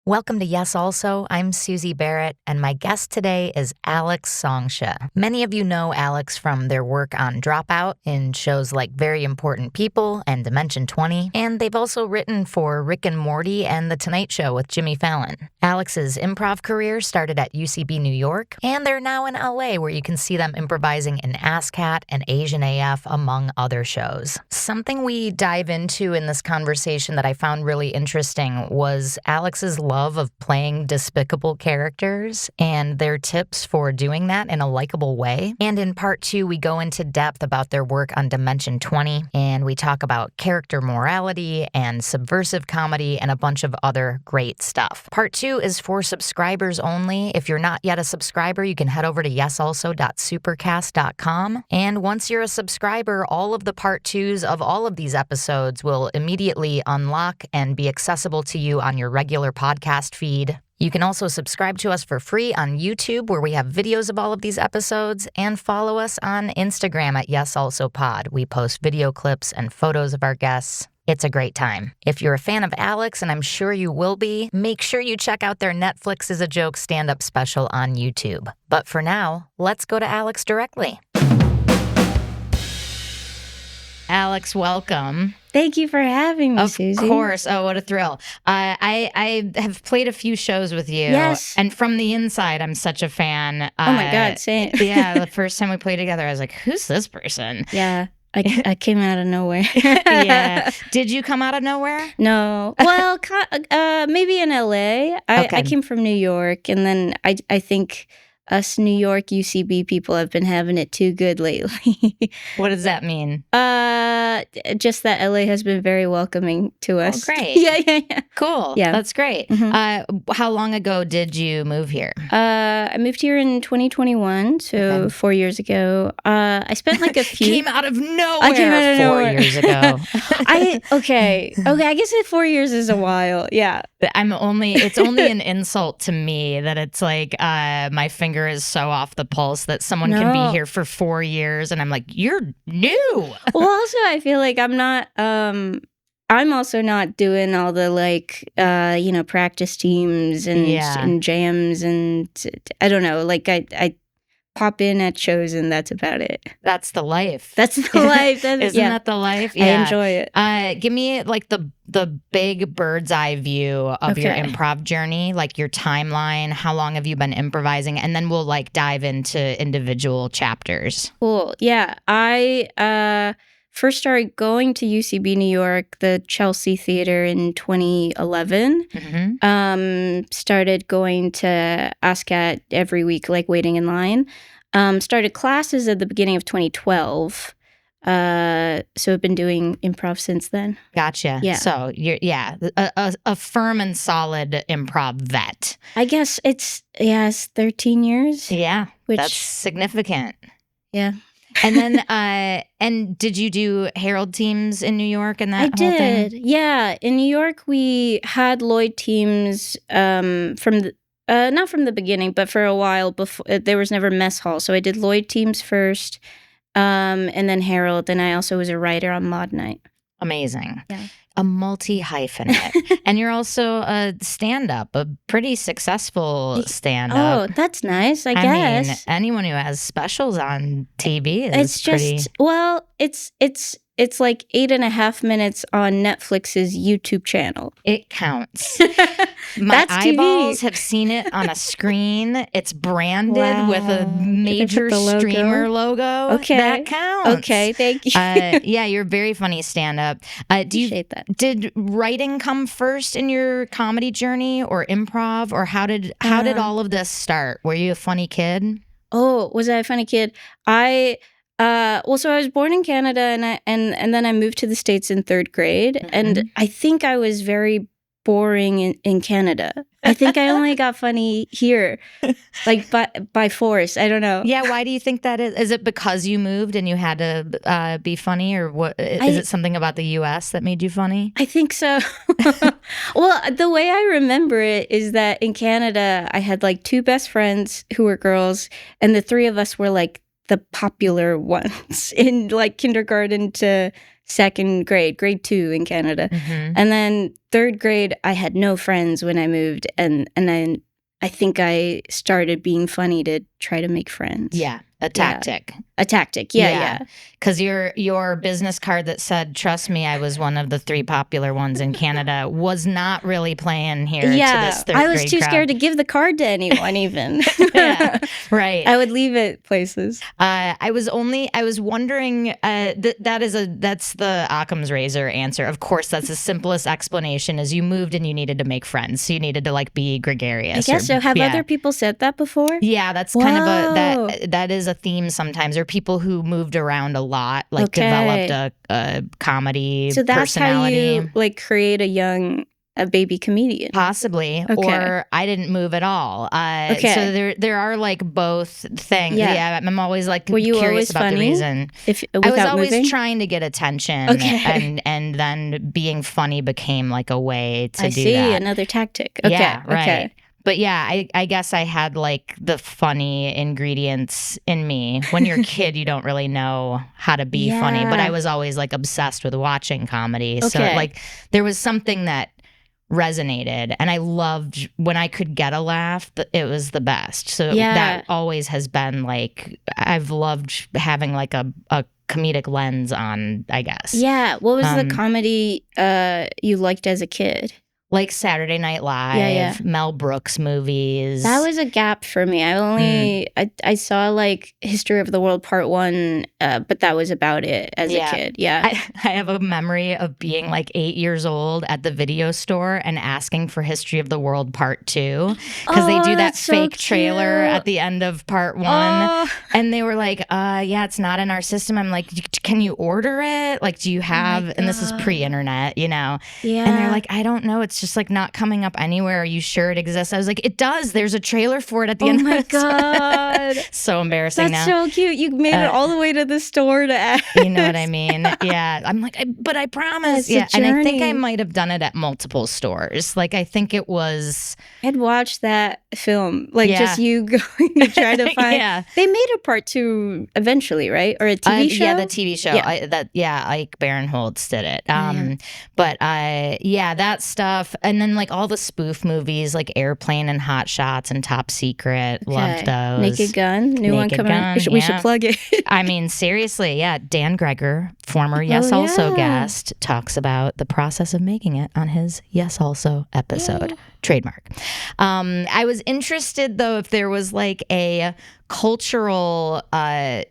Welcome to Yes Also. I'm Suzi Barrett, and my guest today is Alex Song-Xia. Many of you know Alex from their work on Dropout in shows like Very Important People and Dimension 20, and they've also written for Rick and Morty and The Tonight Show with Jimmy Fallon. Alex's improv career started at UCB New York, and they're now in LA where you can see them improvising in ASCAT and Asian AF, among other shows. Something we dive into in this conversation that I found really interesting was Alex's love of playing despicable characters and their tips for doing that in a likable way. And in part 2, we go into depth about their work on Dimension 20, and we talk about character morality and subversive comedy and a bunch of other great stuff. Part 2 is for subscribers only. If you're not yet a subscriber, you can head over to yesalso.supercast.com. And once you're a subscriber, all of the part 2s of all of these episodes will immediately unlock and be accessible to you on your regular podcast feed. You can also subscribe to us for free on YouTube, where we have videos of all of these episodes, and follow us on Instagram at YesAlsoPod. We post video clips and photos of our guests. It's a great time. If you're a fan of Alex, and I'm sure you will be, make sure you check out their Netflix is a Joke stand-up special on YouTube. But for now, let's go to Alex directly. Alex, welcome. Thank you for having me, Suzi. Of course. Oh, what a thrill. I have played a few shows with you. Yes. And from the inside, I'm such a fan. Oh, my God, same. Yeah, the first time we played together, I was like, who's this person? Yeah, I came out of nowhere. Yeah. Did you come out of nowhere? No. Well, maybe in LA. I came from New York, and then I think us New York UCB people have been having it too good lately. What does that mean? Just that LA has been very welcoming to us. Oh, great. Yeah. Cool. Yeah. That's great. Mm-hmm. How long ago did you move here? I moved here in 2021, so 4 years ago. I spent like a few... Came out of nowhere. I came out of 4 nowhere. years ago. Okay, I guess 4 years is a while. Yeah. It's only an insult to me that it's like my finger is so off the pulse that someone can be here for 4 years, and I'm like, you're new. Well, also I feel like I'm not I'm also not doing all the practice teams and jams, and I don't know, like I pop in at shows and that's about it. That's the life. That's the life. Isn't that the life? Yeah. I enjoy it. Give me like the big bird's eye view of your improv journey, like your timeline. How long have you been improvising? And then we'll like dive into individual chapters. Cool. Yeah. I first started going to UCB New York, the Chelsea Theater, in 2011. Mm-hmm. Started going to ASCAT every week, like waiting in line. Started classes at the beginning of 2012. So I've been doing improv since then. Gotcha. Yeah. So you're a firm and solid improv vet. I guess it's 13 years. Yeah, that's significant. Yeah. And then, and did you do Herald teams in New York and that whole thing? I did. Yeah. In New York, we had Lloyd teams from the, not from the beginning, but for a while before. There was never mess hall. So I did Lloyd teams first, and then Herald. And I also was a writer on Mod Night. Amazing. Yeah. A multi-hyphenate. And you're also a stand-up, a pretty successful stand-up. Oh, that's nice, I guess. Mean, anyone who has specials on TV is it's like 8.5 minutes on Netflix's YouTube channel. It counts. My eyeballs have seen it on a screen. It's branded with a major streamer logo. Okay. That counts. Okay, thank you. Yeah, you're very funny stand-up. Appreciate that. Did writing come first in your comedy journey, or improv, or how did all of this start? Were you a funny kid? Oh, was I a funny kid? So I was born in Canada, and then I moved to the States in 3rd grade, mm-hmm. and I think I was very boring in Canada. I think I only got funny here, like by force. I don't know. Yeah, why do you think that is? Is it because you moved and you had to be funny, or what? Is it something about the U.S. that made you funny? I think so. Well, the way I remember it is that in Canada, I had like 2 best friends who were girls, and the 3 of us were like the popular ones in like kindergarten to second grade, grade 2 in Canada. And then third grade, I had no friends when I moved. And then I think I started being funny to try to make friends. Yeah. A tactic. A tactic. Yeah. Because your business card that said, "Trust me, I was one of the 3 popular ones in Canada," was not really playing here to this third grade I was too scared to give the card to anyone even. Yeah, right. I would leave it places. I was wondering, that's the Occam's razor answer. Of course, that's the simplest explanation is you moved and you needed to make friends. So you needed to like be gregarious. I guess so. Have other people said that before? Yeah, that's kind of that is a theme sometimes, or people who moved around a lot, like developed a comedy personality. So that's how you like create a baby comedian. Possibly. Or I didn't move at all. So there are like both things. Yeah. I'm always like curious about the reason. I was always trying to get attention. And then being funny became like a way to do that. I see, another tactic. Yeah, right. Okay. But yeah, I guess I had like the funny ingredients in me. When you're a kid, you don't really know how to be funny. But I was always like obsessed with watching comedy. So like there was something that resonated, and I loved when I could get a laugh. It was the best. So that always has been like, I've loved having like a comedic lens on, I guess. Yeah. What was the comedy you liked as a kid? Like Saturday Night Live, Mel Brooks movies. That was a gap for me. I saw like History of the World Part 1, but that was about it as a kid. Yeah. I have a memory of being like 8 years old at the video store and asking for History of the World Part 2 because they do that fake trailer at the end of Part 1. And they were like, it's not in our system. I'm like, can you order it? Like, do you have, and this is pre-internet, you know? Yeah. And they're like, I don't know. It's just like not coming up anywhere. Are you sure it exists? I was like, it does. There's a trailer for it at the end. Oh my God. So embarrassing. That's so cute. You made it all the way to the store to ask. You know what I mean? Yeah. I'm like, but I promise. Yeah. And I think I might have done it at multiple stores. Like, I think it was. I'd watched that film. Like, just you going to try to find. They made a part 2 eventually, right? Or a TV show? Yeah, the TV show. Ike Barinholtz did it. But that stuff. And then like all the spoof movies like Airplane and Hot Shots and Top Secret. Loved those. Naked Gun. New one coming out. We should plug it. I mean, seriously, Dan Gregor, former Yes Also guest, talks about the process of making it on his Yes Also episode. Trademark. I was interested, though, if there was like a cultural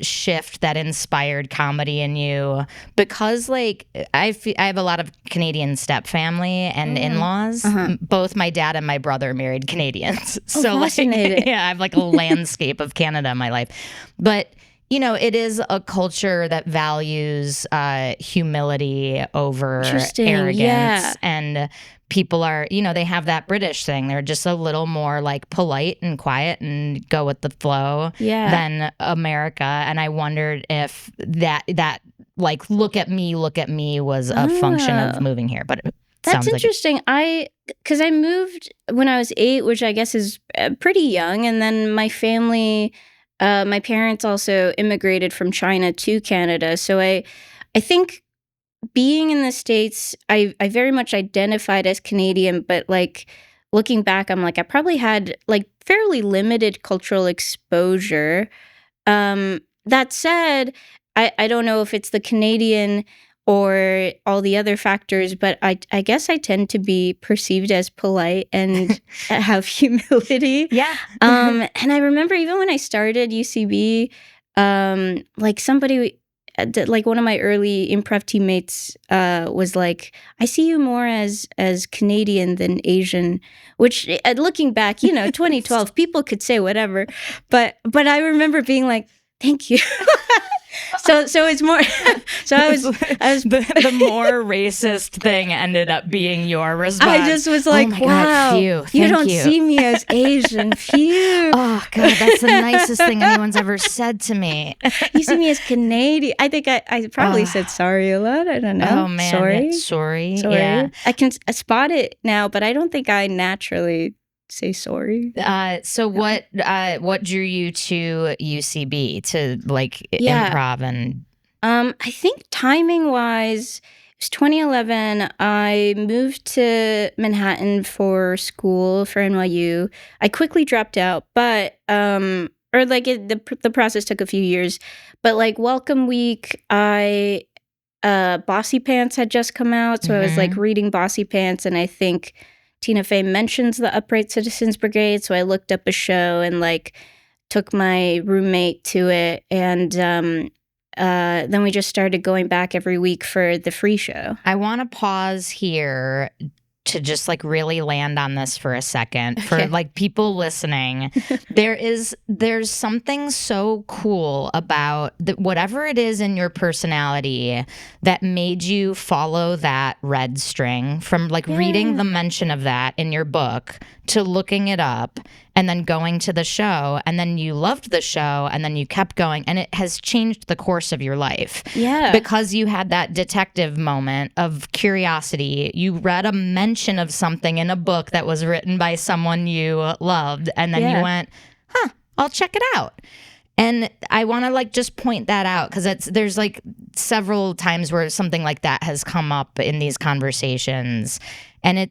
shift that inspired comedy in you, because like I have a lot of Canadian step family and in-laws. Both my dad and my brother married Canadians. So like, I have like a landscape of Canada in my life. But you know, it is a culture that values humility over arrogance. And people are, they have that British thing. They're just a little more like polite and quiet and go with the flow than America. And I wondered if that like, look at me was a function of moving here. But that's interesting. Because I moved when I was 8, which I guess is pretty young. And then my family... my parents also immigrated from China to Canada. So I think being in the States, I very much identified as Canadian, but like looking back, I'm like, I probably had like fairly limited cultural exposure. That said, I don't know if it's the Canadian or all the other factors, but I guess I tend to be perceived as polite and have humility. Yeah. And I remember even when I started UCB, like somebody, like one of my early improv teammates was like, I see you more as Canadian than Asian, which looking back, 2012, people could say whatever. But I remember being like, thank you. So it's more. So I was the more racist thing ended up being your response. I just was like, oh my wow, God, phew, you don't see me as Asian. Phew. Oh God, that's the nicest thing anyone's ever said to me. You see me as Canadian. I think I probably said sorry a lot. I don't know. Oh man, sorry. Yeah, I can spot it now, but I don't think I naturally say sorry. So what drew you to UCB to like improv and? I think timing wise, it was 2011. I moved to Manhattan for school for NYU. I quickly dropped out, but the process took a few years. But like Welcome Week, Bossy Pants had just come out, so I was like reading Bossy Pants, and I think Tina Fey mentions the Upright Citizens Brigade, so I looked up a show and like took my roommate to it, and then we just started going back every week for the free show. I want to pause here to just like really land on this for a second for like people listening. There's something so cool about whatever it is in your personality that made you follow that red string from like reading the mention of that in your book to looking it up and then going to the show, and then you loved the show, and then you kept going, and it has changed the course of your life. Yeah. Because you had that detective moment of curiosity. You read a mention of something in a book that was written by someone you loved, and then you went, I'll check it out. And I want to like just point that out because there's like several times where something like that has come up in these conversations. And I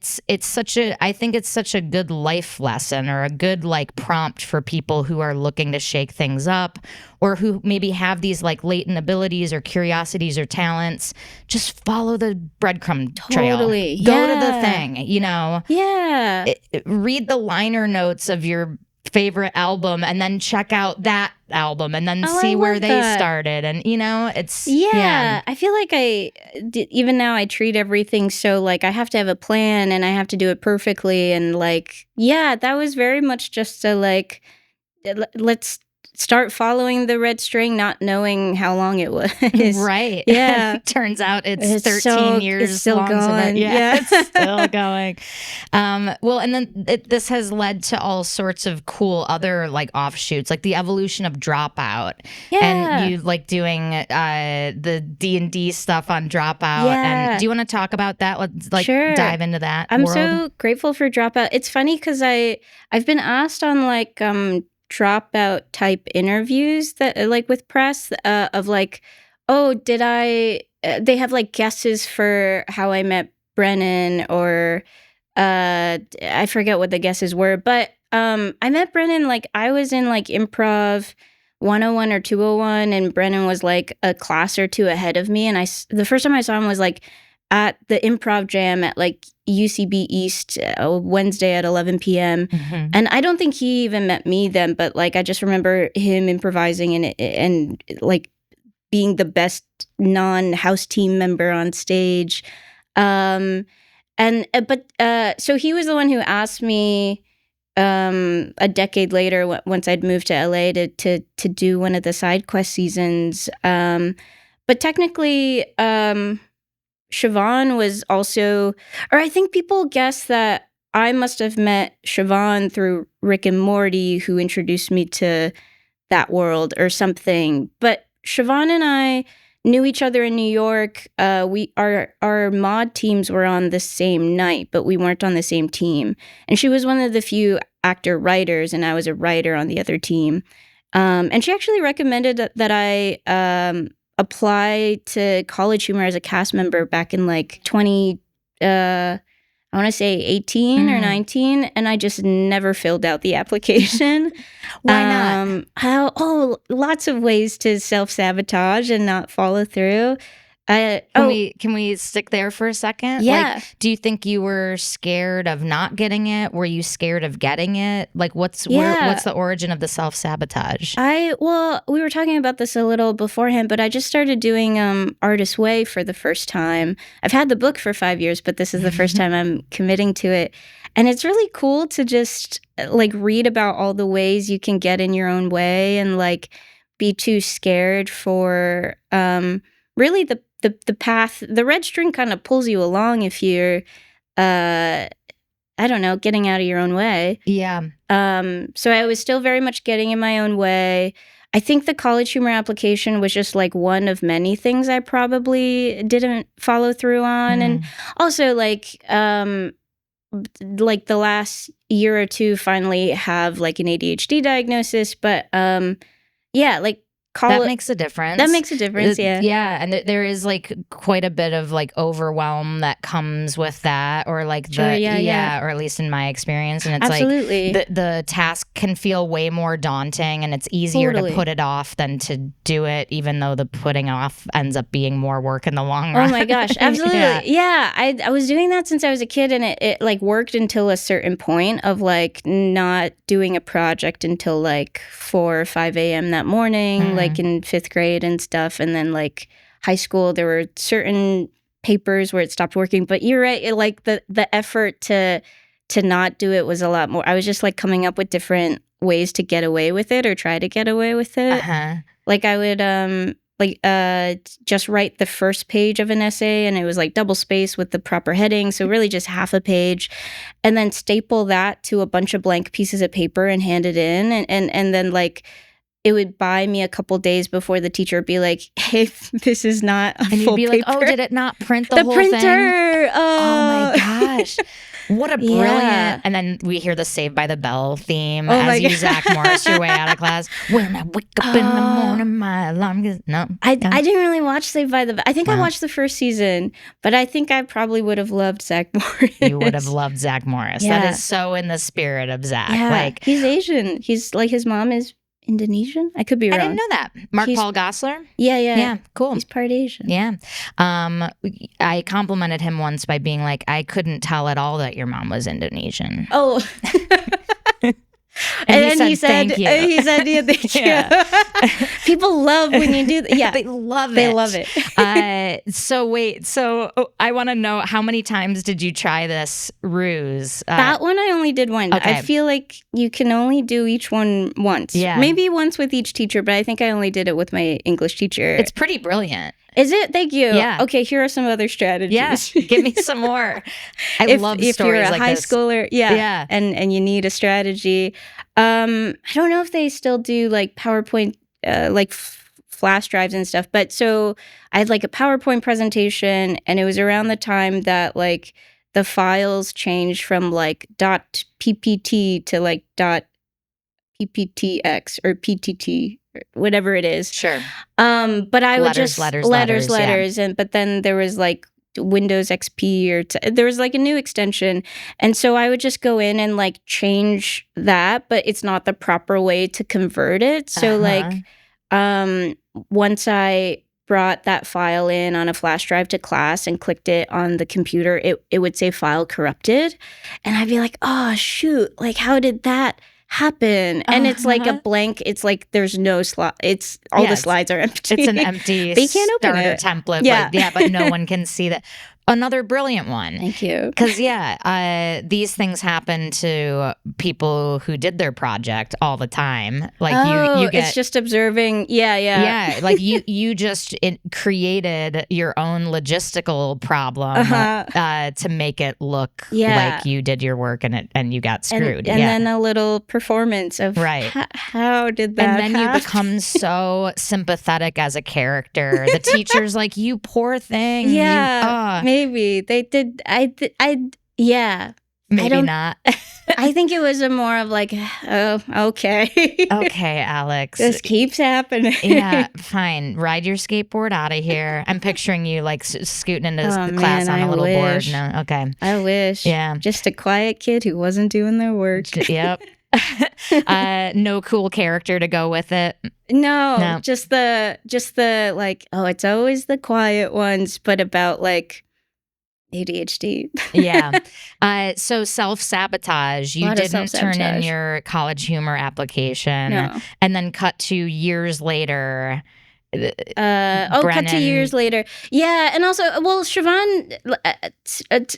think it's such a good life lesson or a good like prompt for people who are looking to shake things up or who maybe have these like latent abilities or curiosities or talents. Just follow the breadcrumb trail. Totally. Go to the thing, you know. Yeah. Read the liner notes of your favorite album and then check out that album and then see where they started, and you know it's I feel like even now I treat everything so like I have to have a plan and I have to do it perfectly, and like that was very much just a like let's start following the red string, not knowing how long it was. Right. Yeah. Turns out it's 13 years it's still long. going. It's still going. Well, and then this has led to all sorts of cool other like offshoots, like the evolution of Dropout. Yeah. And you like doing the D&D stuff on Dropout. Yeah. And do you want to talk about that? Let's like dive into that I'm world. so grateful for Dropout. It's funny because I've been asked on like Dropout type interviews that like with press of like, oh, did I they have like guesses for how I met Brennan, or I forget what the guesses were, but I met Brennan like I was in like Improv 101 or 201, and Brennan was like a class or two ahead of me, and the first time I saw him was like at the Improv Jam at like UCB East Wednesday at 11 p.m. And I don't think he even met me then, but like I just remember him improvising and like being the best non-house team member on stage. So he was the one who asked me a decade later, once I'd moved to LA, to do one of the side quest seasons. But technically, Siobhan was also, or I think people guess that I must have met Siobhan through Rick and Morty, who introduced me to that world or something. But Siobhan and I knew each other in New York. Our mod teams were on the same night, but we weren't on the same team. And she was one of the few actor writers, and I was a writer on the other team. And she actually recommended that I apply to College Humor as a cast member back in like 18 or 19, and I just never filled out the application. Why not? Lots of ways to self-sabotage and not follow through. Can we stick there for a second? Yeah. Like, do you think you were scared of not getting it? Were you scared of getting it? Like, what's the origin of the self-sabotage? We were talking about this a little beforehand, but I just started doing Artist's Way for the first time. I've had the book for 5 years, but this is the first time I'm committing to it. And it's really cool to just like read about all the ways you can get in your own way and like be too scared for really the path. The red string kind of pulls you along if you're I don't know, getting out of your own way. Yeah. So I was still very much getting in my own way. I think the College Humor application was just like one of many things I probably didn't follow through on. And also like like the last year or two finally have like an ADHD diagnosis, but yeah, like that makes a difference. That makes a difference, yeah. Yeah, and there is like quite a bit of like overwhelm that comes with that, or like or at least in my experience, and it's absolutely. like the task can feel way more daunting, and it's easier to put it off than to do it, even though the putting off ends up being more work in the long run. Oh my gosh, absolutely. Yeah, I was doing that since I was a kid, and it like worked until a certain point of like not doing a project until like 4 or 5 a.m. that morning, like in 5th grade and stuff. And then like high school, there were certain papers where it stopped working. But you're right, like the effort to not do it was a lot more. I was just like coming up with different ways to get away with it or try to get away with it. Like I would just write the first page of an essay, and it was like double space with the proper heading, so really just half a page, and then staple that to a bunch of blank pieces of paper and hand it in, and then like it would buy me a couple days before the teacher would be like, "Hey, this is not a and full you'd be paper. like, "Oh, did it not print the whole printer? Thing?" Oh my gosh. What a brilliant. Yeah. And then we hear the Saved by the Bell theme as you Zach Morris your way out of class. When I wake up in the morning, my alarm goes. No. I didn't really watch Saved by the Bell. I think I watched the first season, but I think I probably would have loved Zach Morris. You would have loved Zach Morris. Yeah. That is so in the spirit of Zach. Yeah. Like, he's Asian. He's like, his mom is Indonesian? I could be wrong. I didn't know that. Paul Gosselaar? Yeah, cool. He's part Asian. Yeah. I complimented him once by being like, I couldn't tell at all that your mom was Indonesian. Oh. And then he said, thank you. He said, yeah, thank you. People love when you do that. Yeah. They love it. They love it. So I want to know, how many times did you try this ruse? That one I only did one. Okay. I feel like you can only do each one once. Yeah. Maybe once with each teacher, but I think I only did it with my English teacher. It's pretty brilliant. Is it? Thank you. Yeah. Okay, here are some other strategies. Yeah, give me some more. I love stories like this. If you're a high schooler, yeah. And you need a strategy. I don't know if they still do like PowerPoint, like flash drives and stuff. But so I had like a PowerPoint presentation, and it was around the time that like the files changed from like .ppt to like .pptx or ptt. Whatever it is. Sure. But I would letters, just letters, and but then there was like Windows XP or there was like a new extension, and so I would just go in and like change that, but it's not the proper way to convert it. So like, once I brought that file in on a flash drive to class and clicked it on the computer, it would say file corrupted, and I'd be like, oh shoot, like how did that happen? And it's like a blank, it's like there's no slide, it's all the slides are empty. It's an empty but you can't open starter it. template. But no one can see that. Another brilliant one. Thank you. Because these things happen to people who did their project all the time. Like you get, it's just observing. Yeah. Like you just created your own logistical problem to make it look like you did your work and you got screwed. And then a little performance of how did that happen? And then you become so sympathetic as a character. The teacher's like, you poor thing. Yeah. Maybe they did. Yeah. Maybe not. I think it was a more of like, oh, okay. Okay, Alex. This keeps happening. Yeah, fine. Ride your skateboard out of here. I'm picturing you like scooting into class on a little board. No, okay. I wish. Yeah. Just a quiet kid who wasn't doing their work. Yep. No cool character to go with it. No. Just the like, oh, it's always the quiet ones, but about like ADHD. Yeah. So self-sabotage. You didn't turn in your college humor application. No. And then cut to years later. Cut to years later. Yeah. And also, well, Siobhan,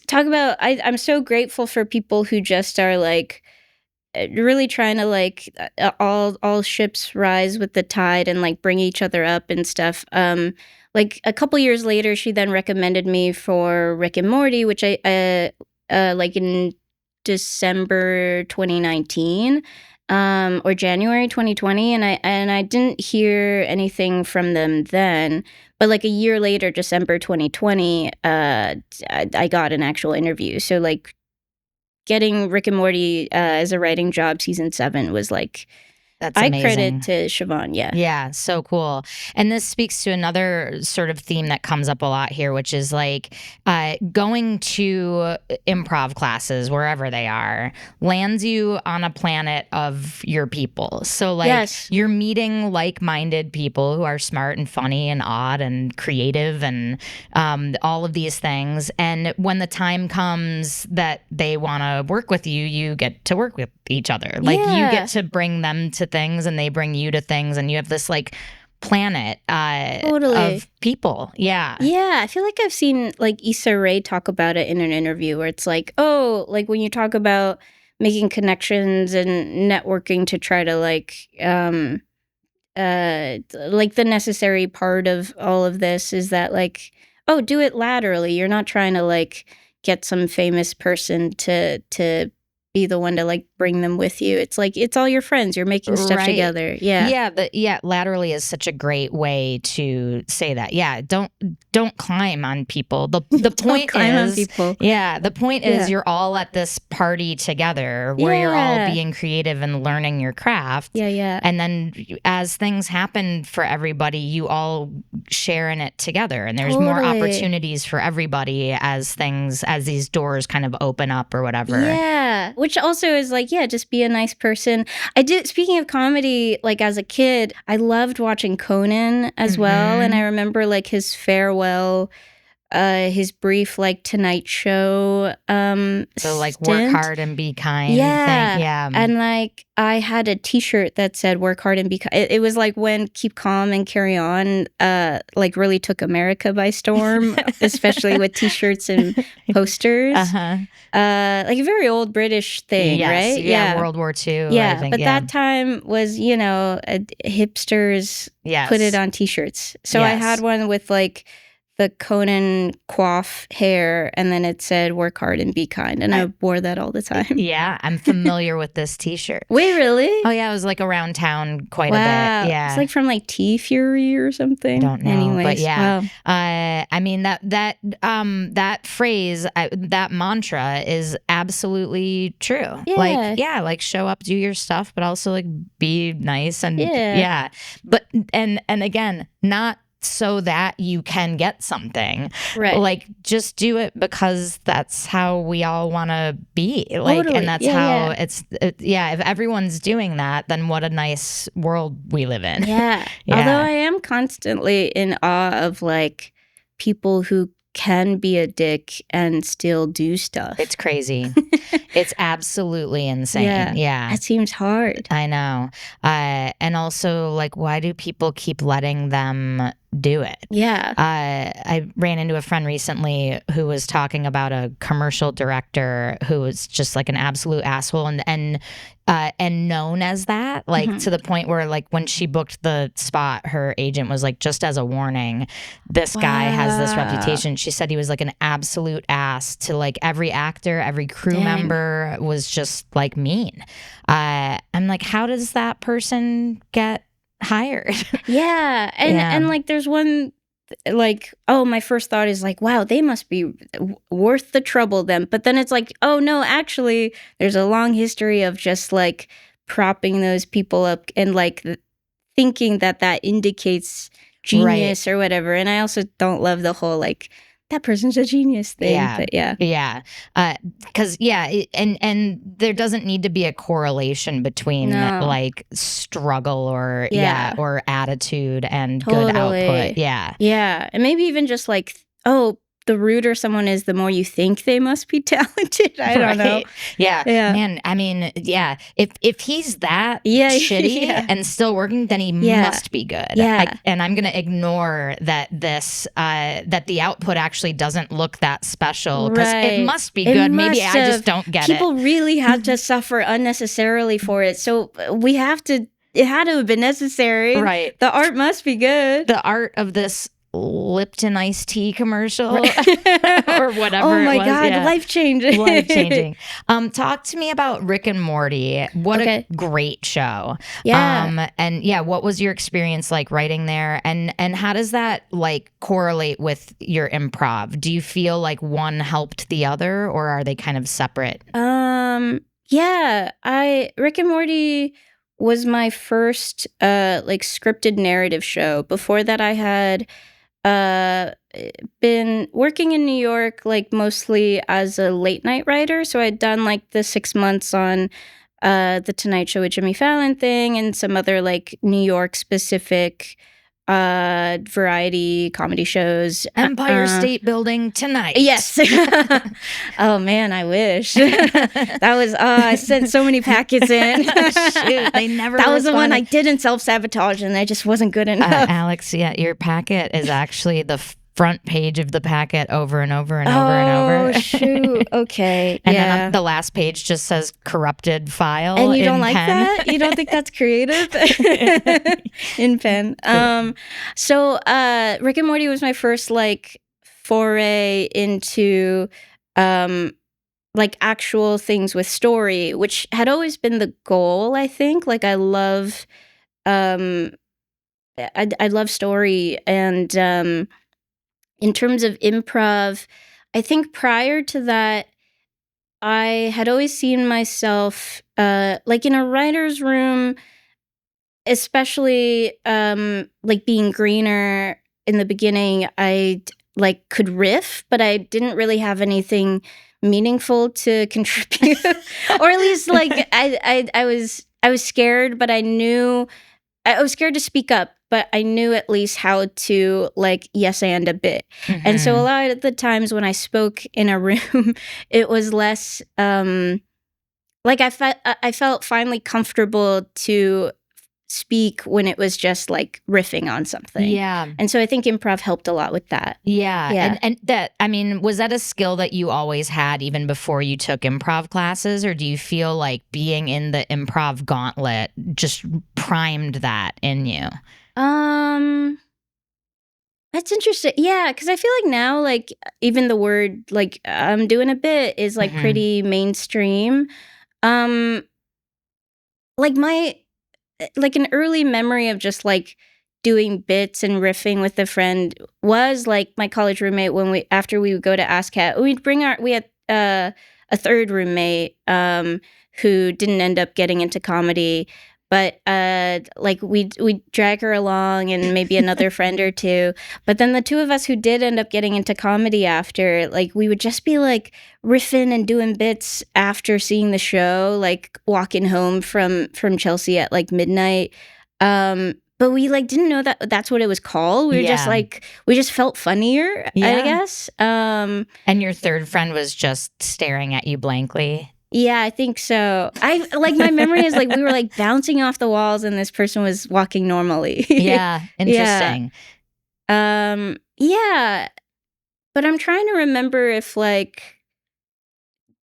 talk about, I'm so grateful for people who just are like, really trying to like all ships rise with the tide and like bring each other up and stuff. Like a couple years later, she then recommended me for Rick and Morty, which I like in December 2019 or January 2020, and I didn't hear anything from them then. But like a year later, December 2020, I got an actual interview. So like getting Rick and Morty as a writing job, season 7 was like, That's amazing. I credit to Siobhan, yeah. Yeah, so cool. And this speaks to another sort of theme that comes up a lot here, which is like going to improv classes, wherever they are, lands you on a planet of your people. So like you're meeting like-minded people who are smart and funny and odd and creative and all of these things. And when the time comes that they want to work with you, you get to work with each other. Like you get to bring them to things and they bring you to things, and you have this like planet of people. Yeah. I feel like I've seen like Issa Rae talk about it in an interview where it's like, oh, like when you talk about making connections and networking to try to like the necessary part of all of this is that like, oh, do it laterally. You're not trying to like get some famous person to be the one to like bring them with you. It's like it's all your friends. You're making stuff together. Yeah. Laterally is such a great way to say that. Yeah, don't climb on people. The point is, the point is you're all at this party together where you're all being creative and learning your craft. Yeah. And then as things happen for everybody, you all share in it together, and there's more opportunities for everybody as these doors kind of open up or whatever. Yeah. Which also is like, just be a nice person. Speaking of comedy, like as a kid, I loved watching Conan as well. And I remember like his farewell, his brief like Tonight Show so like stint. Work hard and be kind thing. Yeah. And like I had a t-shirt that said work hard and be kind. It was like when Keep Calm and Carry On like really took America by storm, especially with t-shirts and posters. Like a very old British thing, right? Yeah, World War II. Yeah, I think, but that time was, hipsters put it on t-shirts. So I had one with like the Conan coif hair, and then it said work hard and be kind, and I wore that all the time. Yeah, I'm familiar with this t-shirt. Wait, really? Oh yeah, it was like around town quite a bit. Yeah, it's like from like Tea Fury or something. Don't know. Anyways, but yeah. Wow. I mean that phrase, that mantra is absolutely true. Like show up, do your stuff, but also like be nice and But and again, not so that you can get something. Right. Like just do it because that's how we all want to be. Like and that's how it's if everyone's doing that, then what a nice world we live in. Yeah. Although I am constantly in awe of like people who can be a dick and still do stuff. It's crazy. It's absolutely insane. Yeah. That seems hard. I know. And also like, why do people keep letting them do it? Yeah. I ran into a friend recently who was talking about a commercial director who was just like an absolute asshole and known as that, like to the point where like when she booked the spot, her agent was like, just as a warning, this guy has this reputation. She said he was like an absolute ass to like every actor, every crew member, was just like mean. I'm like, how does that person get hired? And like there's one like, oh, my first thought is like, wow, they must be worth the trouble then. But then it's like, oh no, actually there's a long history of just like propping those people up and like thinking that indicates genius or whatever. And I also don't love the whole like that person's a genius thing. Because and there doesn't need to be a correlation between like struggle or or attitude and good output. And maybe even just like, oh, the ruder someone is, the more you think they must be talented. I don't know. Man, I mean, if he's that shitty and still working, then he must be good. And I'm gonna ignore that that the output actually doesn't look that special because it must be good. Maybe I just don't get it. People really had to suffer unnecessarily for it, so it had to have been necessary. Right. The art must be good. The art of this Lipton iced tea commercial or whatever. Oh my it was. God, Yeah. life-changing. Life-changing. Talk to me about Rick and Morty. What a great show. Yeah. And yeah, what was your experience like writing there? And how does that like correlate with your improv? Do you feel like one helped the other, or are they kind of separate? Yeah, Rick and Morty was my first like scripted narrative show. Before that, I had been working in New York, like mostly as a late night writer. So I'd done like the 6 months on the Tonight Show with Jimmy Fallon thing and some other like New York specific variety comedy shows. Empire State Building tonight. Yes. Oh man, I wish. That was I sent so many packets in. Shoot, they never That was the one responded. I did in self-sabotage, and I just wasn't good enough. Alex, yeah, your packet is actually the front page of the packet over and over and over and over. Oh shoot. Okay. And yeah. then the last page just says corrupted file. And you in don't like pen. that? You don't think that's creative? In pen. So Rick and Morty was my first like foray into like actual things with story, which had always been the goal, I think. Like I love I love story, and in terms of improv, I think prior to that, I had always seen myself like in a writer's room, especially like being greener in the beginning. I like could riff, but I didn't really have anything meaningful to contribute, or at least like I was scared, but I knew I was scared to speak up, but I knew at least how to like yes and a bit. And so a lot of the times when I spoke in a room, it was less like I felt finally comfortable to speak when it was just like riffing on something. Yeah. And so I think improv helped a lot with that. Yeah. And that, I mean, was that a skill that you always had even before you took improv classes, or do you feel like being in the improv gauntlet just primed that in you? That's interesting. Yeah, because I feel like now, like even the word like I'm doing a bit is like pretty mainstream. Like like an early memory of just like doing bits and riffing with a friend was like my college roommate. When after we would go to ASCAT, we had a third roommate who didn't end up getting into comedy, but like we'd drag her along and maybe another friend or two. But then the two of us who did end up getting into comedy after, like we would just be like riffing and doing bits after seeing the show, like walking home from Chelsea at like midnight. But we like didn't know that that's what it was called. We were just like, we just felt funnier, I guess. And your third friend was just staring at you blankly. Yeah, I think so. I like my memory is like we were like bouncing off the walls and this person was walking normally. Yeah, interesting. Yeah. But I'm trying to remember if like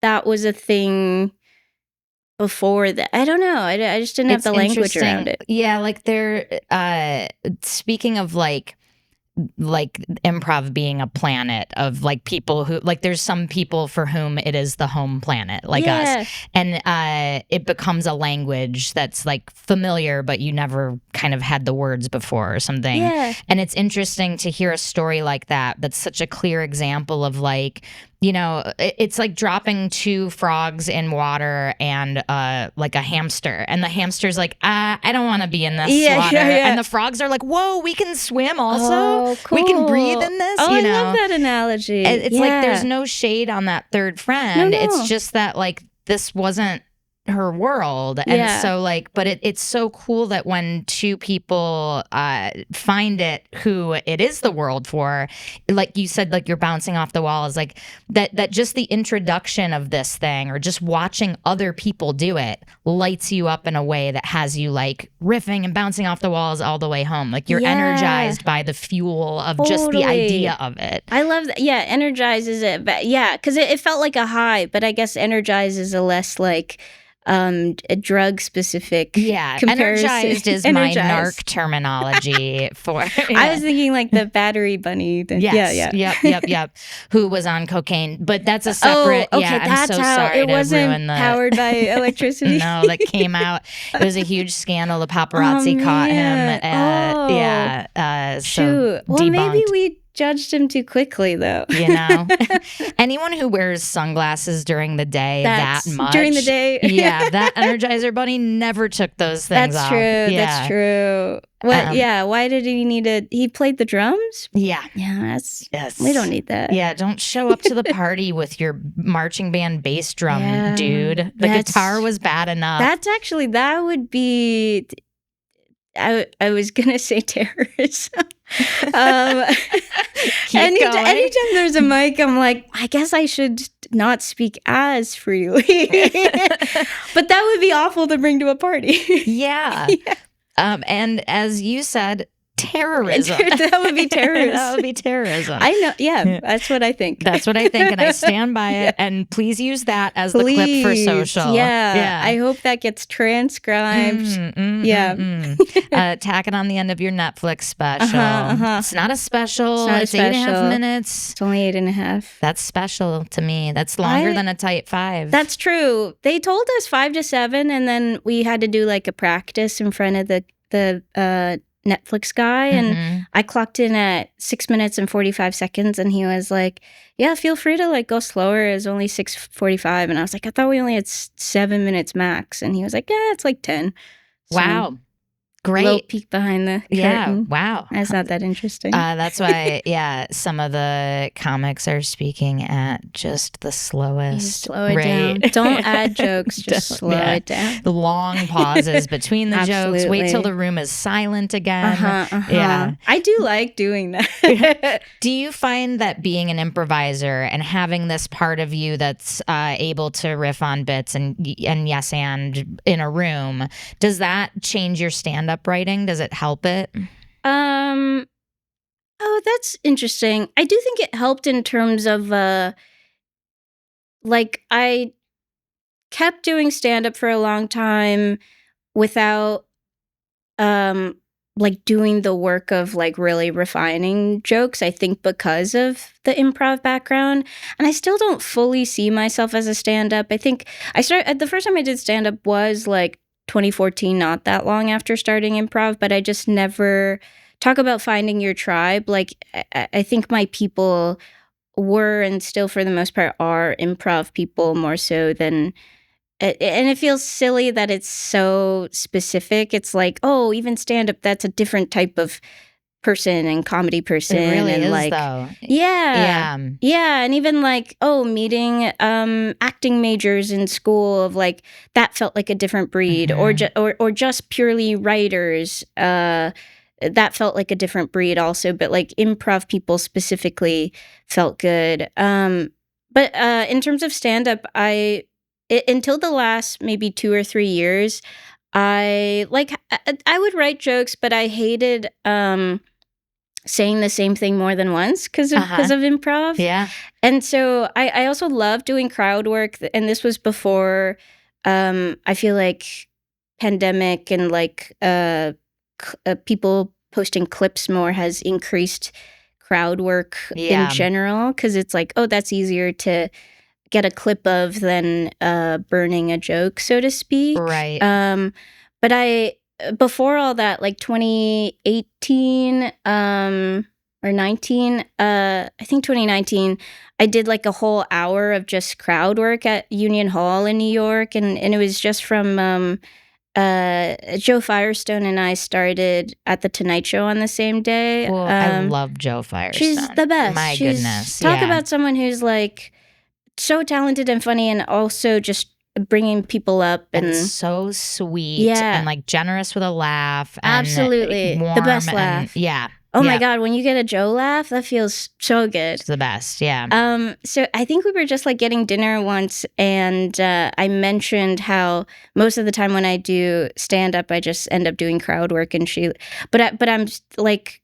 that was a thing before that. I don't know. I just didn't have the language around it. Yeah, like they're speaking of like improv being a planet of like people who like there's some people for whom it is the home planet like us, and it becomes a language that's like familiar but you never kind of had the words before or something. And it's interesting to hear a story like that's such a clear example of like, you know, it's like dropping two frogs in water and like a hamster, and the hamster's like, I don't want to be in this water. And the frogs are like, whoa, we can swim also. Cool. We can breathe in this. Oh, you know? I love that analogy. It's like there's no shade on that third friend. No. It's just that like this wasn't her world, and so like, but it's so cool that when two people find it who it is the world for, like you said, like you're bouncing off the walls, like that just the introduction of this thing or just watching other people do it lights you up in a way that has you like riffing and bouncing off the walls all the way home. Like you're energized by the fuel of just the idea of it. I love that. Yeah, energizes it, but because it felt like a high, but I guess energize is a less like a drug specific comparison. Energized is my narc terminology for I was thinking like the battery bunny. Yep. Who was on cocaine, but that's a separate. I'm so sorry it wasn't ruin the powered by electricity. No, that came out. It was a huge scandal. The paparazzi caught him. Shoot. Well, debunked. Maybe we judged him too quickly, though. Anyone who wears sunglasses during the day that much during the day, that Energizer Bunny never took those things off. That's true. What? Why did he need it? He played the drums. Yeah. Yes. We don't need that. Yeah. Don't show up to the party with your marching band bass drum, dude. The guitar was bad enough. That would be. I was gonna say terrorism. Anytime there's a mic, I'm like, I guess I should not speak as freely. But that would be awful to bring to a party. And as you said, terrorism. That would be terrorism. That would be terrorism. I know. Yeah, that's what I think. That's what I think, and I stand by it. And please use that as the clip for social. Yeah. I hope that gets transcribed. Tack it on the end of your Netflix special. It's not a special. It's 8.5 minutes. It's only 8.5. That's special to me. That's longer than a tight 5. That's true. They told us 5 to 7, and then we had to do like a practice in front of the Netflix guy, and I clocked in at 6 minutes and 45 seconds, and he was like, yeah, feel free to like go slower. It's only 6:45. And I was like, I thought we only had 7 minutes max. And he was like, yeah, it's like 10. So, wow. Great. Little peek behind the curtain. Wow. That's not that interesting. That's why, some of the comics are speaking at just the slowest slow it rate. down. Don't add jokes, just slow it down. The long pauses between the jokes. Wait till the room is silent again. Yeah. I do like doing that. Do you find that being an improviser and having this part of you that's able to riff on bits and yes and in a room, does that change your stand-up writing? Does it help it? Oh, that's interesting. I do think it helped in terms of like I kept doing stand-up for a long time without like doing the work of like really refining jokes, I think because of the improv background. And I still don't fully see myself as a stand-up. I think the first time I did stand-up was like 2014, not that long after starting improv, but I just never talk about finding your tribe. Like, I think my people were and still for the most part are improv people more so than, and it feels silly that it's so specific. It's like, oh, even stand-up, that's a different type of person and comedy person. It really and is, like, though. Yeah. And even like, meeting acting majors in school of like, that felt like a different breed, or just purely writers. That felt like a different breed also, but like improv people specifically felt good. But in terms of stand-up, until the last maybe 2 or 3 years, I would write jokes, but I hated saying the same thing more than once because of improv. Yeah. And so I also love doing crowd work. And this was before I feel like pandemic and like people posting clips more has increased crowd work in general. Because it's like, oh, that's easier to get a clip of than burning a joke, so to speak. Right. But before all that, like 2018 or 19, I think 2019, I did like a whole hour of just crowd work at Union Hall in New York. And it was just from Joe Firestone and I started at The Tonight Show on the same day. Well, I love Joe Firestone. She's the best. My goodness. Talk about someone who's like so talented and funny and also just bringing people up and so sweet and like generous with a laugh and absolutely warm the best laugh. Oh my God, when you get a Joe laugh, that feels so good. It's the best. So I think we were just like getting dinner once, and I mentioned how most of the time when I do stand up, I just end up doing crowd work, and but I'm like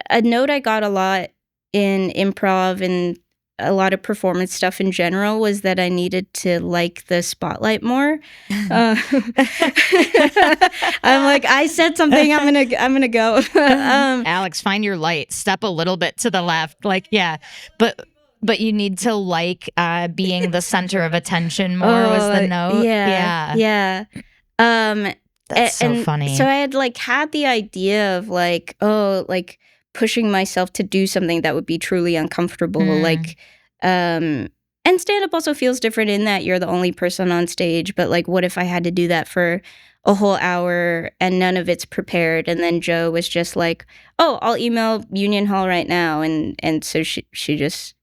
a note I got a lot in improv and a lot of performance stuff in general was that I needed to like the spotlight more. I'm like, I said something, I'm gonna go. Alex, find your light. Step a little bit to the left. Like, yeah, but you need to like being the center of attention more was the note. Yeah. That's so funny. So I had like had the idea of like, pushing myself to do something that would be truly uncomfortable. Like, and stand-up also feels different in that you're the only person on stage. But like, what if I had to do that for a whole hour and none of it's prepared? And then Joe was just like, oh, I'll email Union Hall right now. And so she just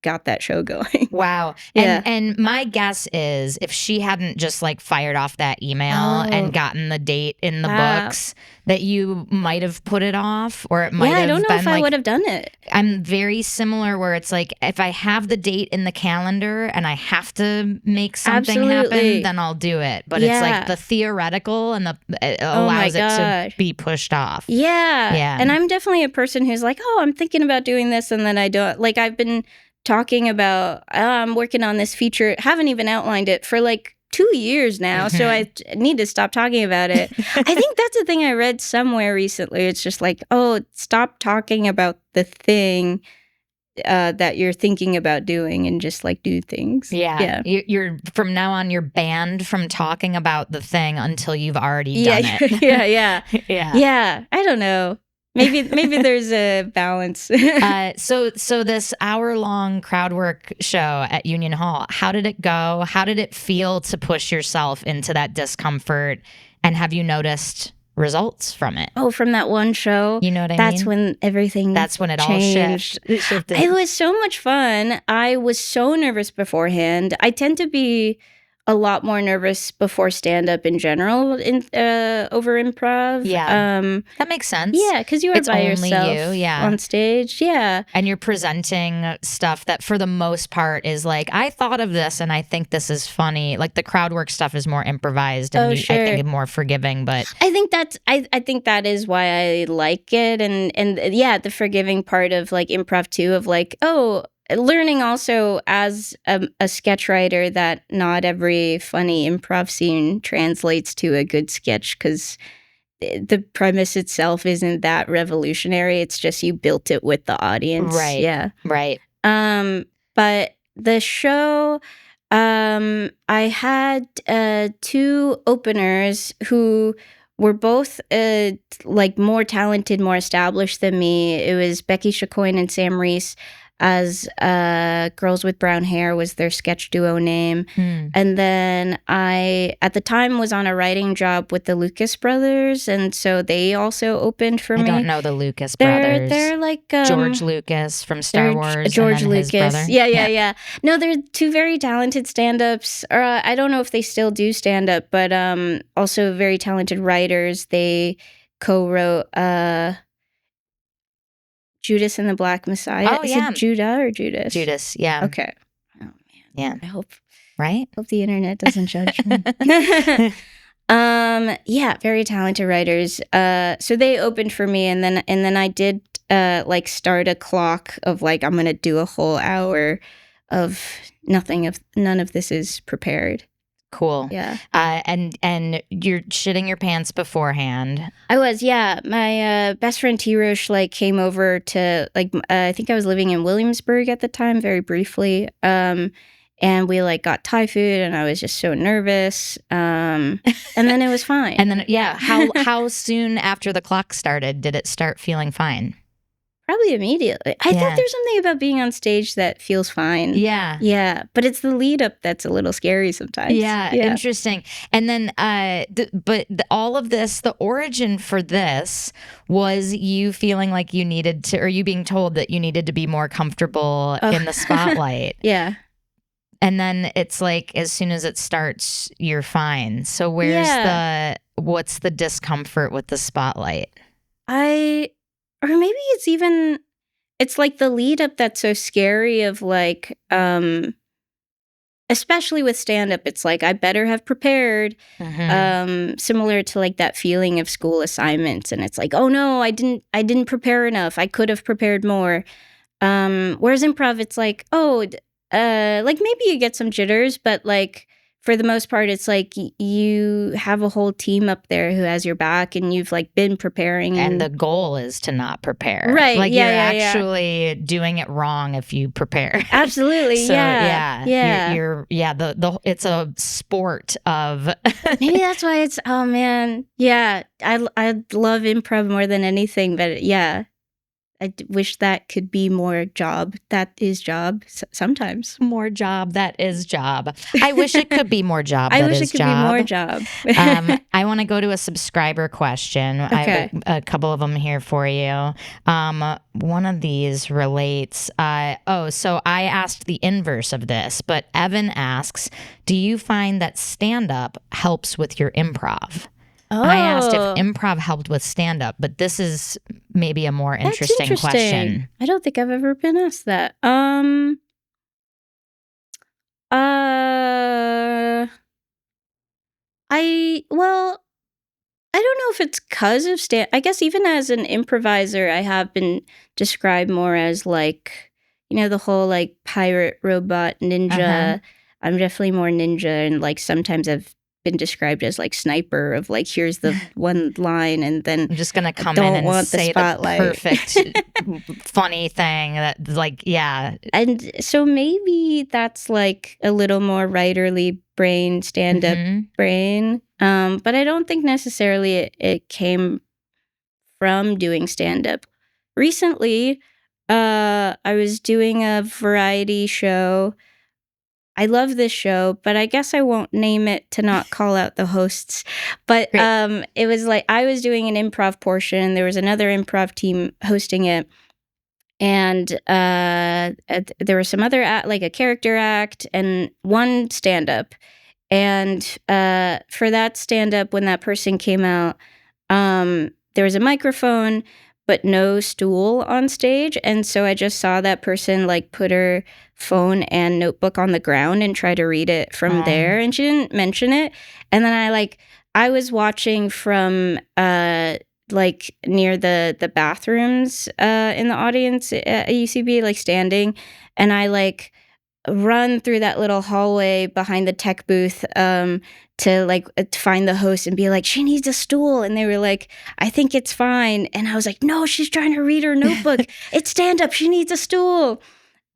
got that show going. Wow. Yeah. And my guess is if she hadn't just like fired off that email and gotten the date in the books, that you might have put it off, or it might have been I don't know if I like, would have done it. I'm very similar where it's like, if I have the date in the calendar and I have to make something happen, then I'll do it. But it's like the theoretical and it allows it to be pushed off. Yeah. And I'm definitely a person who's like, oh, I'm thinking about doing this, and then I don't. Like, I've been talking about, I'm working on this feature, haven't even outlined it for like 2 years now, so I need to stop talking about it. I think that's a thing I read somewhere recently. It's just like, oh, stop talking about the thing that you're thinking about doing and just like do things. Yeah. You're from now on, you're banned from talking about the thing until you've already done it. Yeah. I don't know. Maybe there's a balance. So this hour-long crowd work show at Union Hall, how did it go? How did it feel to push yourself into that discomfort? And have you noticed results from it? Oh, from that one show? You know what I mean? That's when everything That's when it changed. all shifted. It was so much fun. I was so nervous beforehand. I tend to be a lot more nervous before stand-up in general over improv. Yeah, that makes sense. Yeah, because you are by yourself on stage. Yeah. And you're presenting stuff that for the most part is like, I thought of this and I think this is funny. Like the crowd work stuff is more improvised and I think more forgiving. But I think I think that is why I like it. And yeah, the forgiving part of like improv too, of like, oh, learning also as a sketch writer that not every funny improv scene translates to a good sketch, because the premise itself isn't that revolutionary. It's just you built it with the audience. Right. Yeah. Right. But the show, I had 2 openers who were both like more talented, more established than me. It was Becky Chacoin and Sam Reese, as Girls with Brown Hair was their sketch duo name. And then I, at the time, was on a writing job with the Lucas brothers, and so they also opened for me. I don't know the Lucas brothers. They're like George Lucas from Star Wars. George and then Lucas. His brother. Yeah. No, they're 2 very talented stand-ups. I don't know if they still do stand-up, but also very talented writers. They co-wrote Judas and the Black Messiah. Is it Judah or Judas? Judas, yeah. Okay. Oh, man. Yeah. I hope Right? Hope the internet doesn't judge me. Yeah, very talented writers. So they opened for me, and then I did like start a clock of like, I'm gonna do a whole hour of none of this is prepared. Cool. Yeah. And you're shitting your pants beforehand. I was, yeah. My best friend T. Roche like came over to like I think I was living in Williamsburg at the time, very briefly. And we like got Thai food, and I was just so nervous. And then it was fine. And then how soon after the clock started did it start feeling fine? Probably immediately. I think there's something about being on stage that feels fine. Yeah. Yeah. But it's the lead up that's a little scary sometimes. Yeah. Interesting. And then, all of this, the origin for this was you feeling like you needed to, or you being told that you needed to be more comfortable in the spotlight. Yeah. And then it's like, as soon as it starts, you're fine. So what's the discomfort with the spotlight? Or maybe it's like the lead up that's so scary of like, especially with stand-up, it's like, I better have prepared, similar to like that feeling of school assignments. And it's like, oh no, I didn't prepare enough. I could have prepared more. Whereas improv, it's like, like maybe you get some jitters, but like for the most part, it's like you have a whole team up there who has your back, and you've like been preparing. And the goal is to not prepare. Right. Like you're actually doing it wrong if you prepare. Absolutely. So, yeah. You're it's a sport of. Maybe that's why it's, oh man. Yeah. I love improv more than anything, but yeah. I wish that could be more job. That is job sometimes. More job. That is job. I wish it could be more job. I wish it could be more job. I want to go to a subscriber question. Okay. I have a couple of them here for you. One of these relates. So I asked the inverse of this, but Evan asks, do you find that stand-up helps with your improv? Oh. I asked if improv helped with stand-up, but this is maybe a more interesting question. I don't think I've ever been asked that. I don't know if it's because of I guess even as an improviser, I have been described more as like, the whole like pirate robot ninja. Uh-huh. I'm definitely more ninja, and like sometimes I've been described as like sniper of like, here's the one line, and then I'm just gonna come in and say the perfect funny thing that like, yeah. And so maybe that's like a little more writerly brain, stand-up brain, but I don't think necessarily it came from doing stand-up. Recently I was doing a variety show. I love this show, but I guess I won't name it to not call out the hosts. But it was like I was doing an improv portion. There was another improv team hosting it. And there was some other like a character act and one stand-up. And for that stand-up, when that person came out, there was a microphone but no stool on stage. And so I just saw that person like put her phone and notebook on the ground and try to read it from there. And she didn't mention it. And then I was watching from like near the bathrooms in the audience at UCB, like standing. And I like run through that little hallway behind the tech booth to like find the host and be like, she needs a stool. And they were like, I think it's fine. And I was like, no, she's trying to read her notebook. It's stand-up. She needs a stool.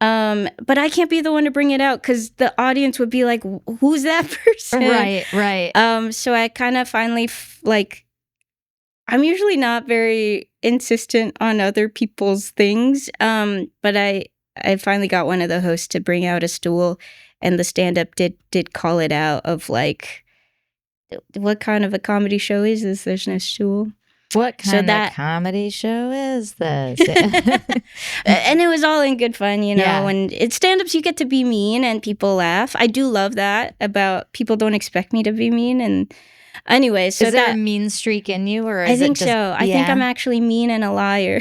But I can't be the one to bring it out because the audience would be like, who's that person? Right. So I kind of finally like, I'm usually not very insistent on other people's things. But I finally got one of the hosts to bring out a stool, and the stand-up did call it out of like, what kind of a comedy show is this? There's no stool. What kind of comedy show is this? And it was all in good fun, when it's stand-ups, you get to be mean and people laugh. I do love that about people don't expect me to be mean. And anyway, so is there a mean streak in you, or is I think so. I think I'm actually mean and a liar.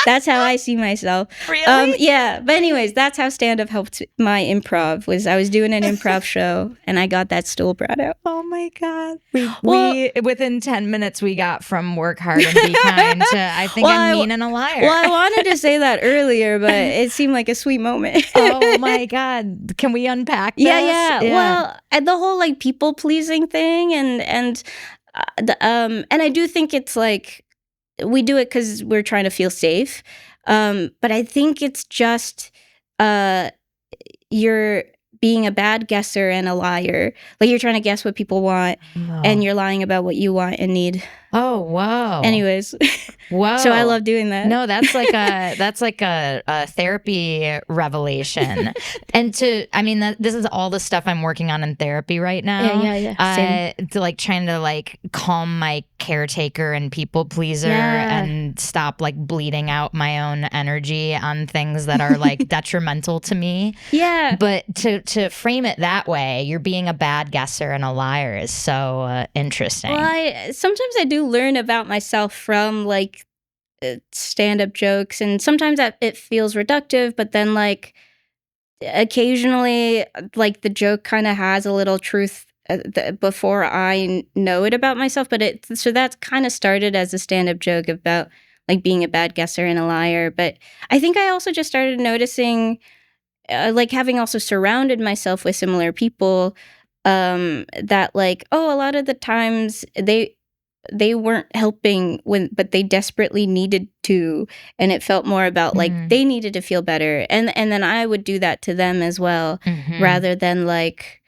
That's how I see myself. Really? Yeah. But anyways, that's how stand-up helped my improv. I was doing an improv show and I got that stool brought out. Oh my God. We within 10 minutes we got from work hard and be kind to I think I'm mean and a liar. Well, I wanted to say that earlier, but it seemed like a sweet moment. Oh my God. Can we unpack this? Yeah. Well, and the whole like people pleasing thing and I do think it's like we do it because we're trying to feel safe. But I think it's just you're being a bad guesser and a liar. Like you're trying to guess what people want and you're lying about what you want and need. Oh, wow. Anyways. Whoa. So I love doing that. No, that's like a therapy revelation. And this is all the stuff I'm working on in therapy right now. Yeah. To like trying to like calm my caretaker and people pleaser and stop like bleeding out my own energy on things that are like detrimental to me. Yeah. But to frame it that way, you're being a bad guesser and a liar is so interesting. Well, sometimes I do learn about myself from like stand-up jokes, and sometimes that it feels reductive, but then like occasionally like the joke kind of has a little truth before I know it about myself. But so that's kind of started as a stand-up joke about like being a bad guesser and a liar. But I think I also just started noticing, like having also surrounded myself with similar people, that like, a lot of the times they weren't helping but they desperately needed to, and it felt more about like they needed to feel better, and then I would do that to them as well, rather than like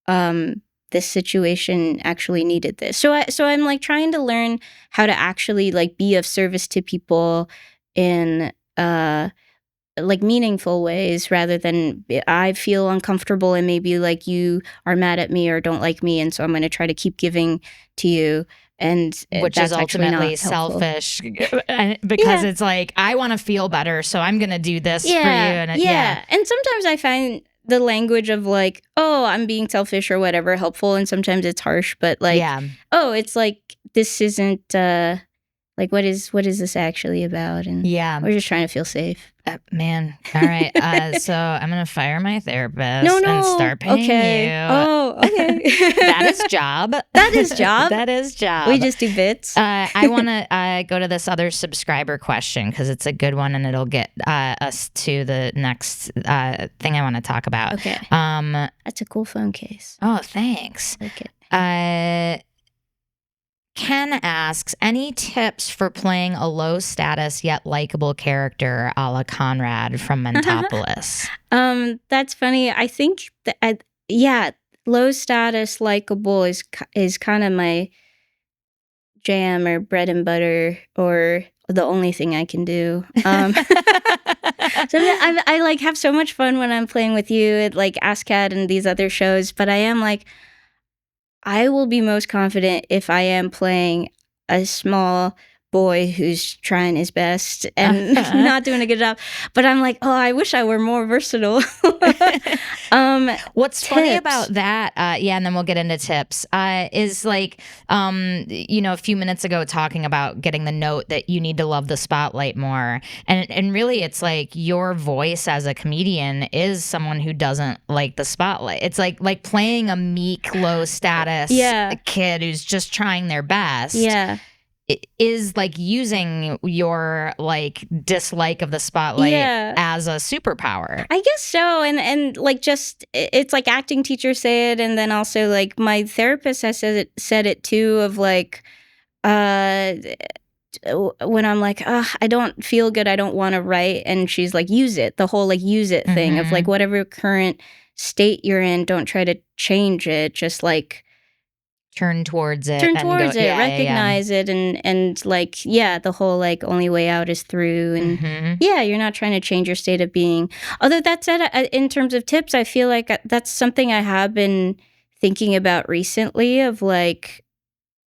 this situation actually needed this. So I'm like trying to learn how to actually like be of service to people in like meaningful ways, rather than I feel uncomfortable and maybe like you are mad at me or don't like me, and so I'm going to try to keep giving to you. And which that's is ultimately selfish, because it's like, I want to feel better, so I'm going to do this for you. And and sometimes I find the language of like, I'm being selfish or whatever helpful, and sometimes it's harsh, but like, it's like, this isn't like, what is this actually about? And we're just trying to feel safe. Man, all right. So I'm gonna fire my therapist and start paying you. Oh, okay. That is job. That is job. That is job. We just do bits. I want to go to this other subscriber question because it's a good one and it'll get us to the next thing I want to talk about. Okay. That's a cool phone case. Oh, thanks. Okay. Ken asks, any tips for playing a low status yet likable character a la Conrad from Mentopolis? That's funny. I think that low status likable is kind of my jam, or bread and butter, or the only thing I can do. So I like have so much fun when I'm playing with you at like AskCat and these other shows, but I am like, I will be most confident if I am playing a small boy who's trying his best and not doing a good job. But I'm like, I wish I were more versatile. What's funny about that, and then we'll get into tips, is like, a few minutes ago talking about getting the note that you need to love the spotlight more. And really it's like your voice as a comedian is someone who doesn't like the spotlight. It's like playing a meek, low status kid who's just trying their best. Yeah. It is like using your like dislike of the spotlight as a superpower. I guess so. And like, just, it's like acting teachers say it. And then also like my therapist has said it too, of like, when I'm like, I don't feel good, I don't want to write. And she's like, use it. The whole like use it thing of like, whatever current state you're in, don't try to change it. Just like, turn towards it, recognize it, and like, the whole like only way out is through, and you're not trying to change your state of being. Although that said, in terms of tips, I feel like that's something I have been thinking about recently, of like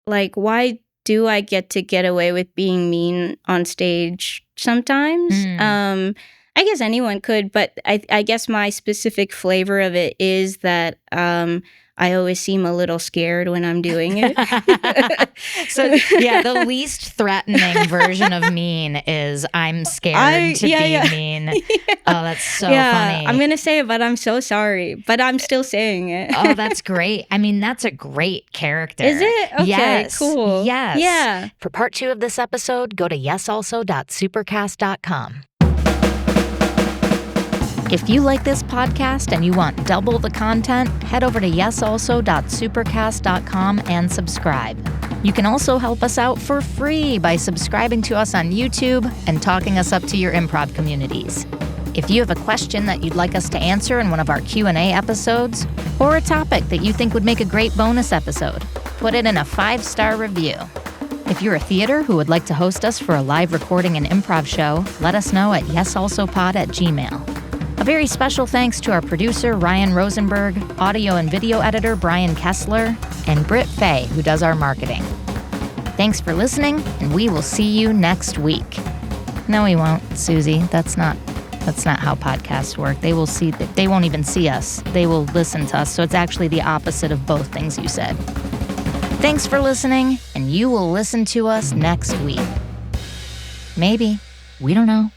why do I get away with being mean on stage sometimes? I guess anyone could, but I guess my specific flavor of it is that I always seem a little scared when I'm doing it. So the least threatening version of mean is I'm scared to be mean. Oh, that's so funny. I'm gonna say it, but I'm so sorry. But I'm still saying it. Oh, that's great. I mean, that's a great character. Is it? Okay, yes. Cool. Yes. Yeah. For part 2 of this episode, go to yesalso.supercast.com. If you like this podcast and you want double the content, head over to yesalso.supercast.com and subscribe. You can also help us out for free by subscribing to us on YouTube and talking us up to your improv communities. If you have a question that you'd like us to answer in one of our Q&A episodes, or a topic that you think would make a great bonus episode, put it in a 5-star review. If you're a theater who would like to host us for a live recording and improv show, let us know at yesalsopod@gmail.com. A very special thanks to our producer, Ryan Rosenberg, audio and video editor, Brian Kessler, and Britt Faye, who does our marketing. Thanks for listening, and we will see you next week. No, we won't, Suzi. That's not how podcasts work. They won't even see us. They will listen to us, so it's actually the opposite of both things you said. Thanks for listening, and you will listen to us next week. Maybe. We don't know.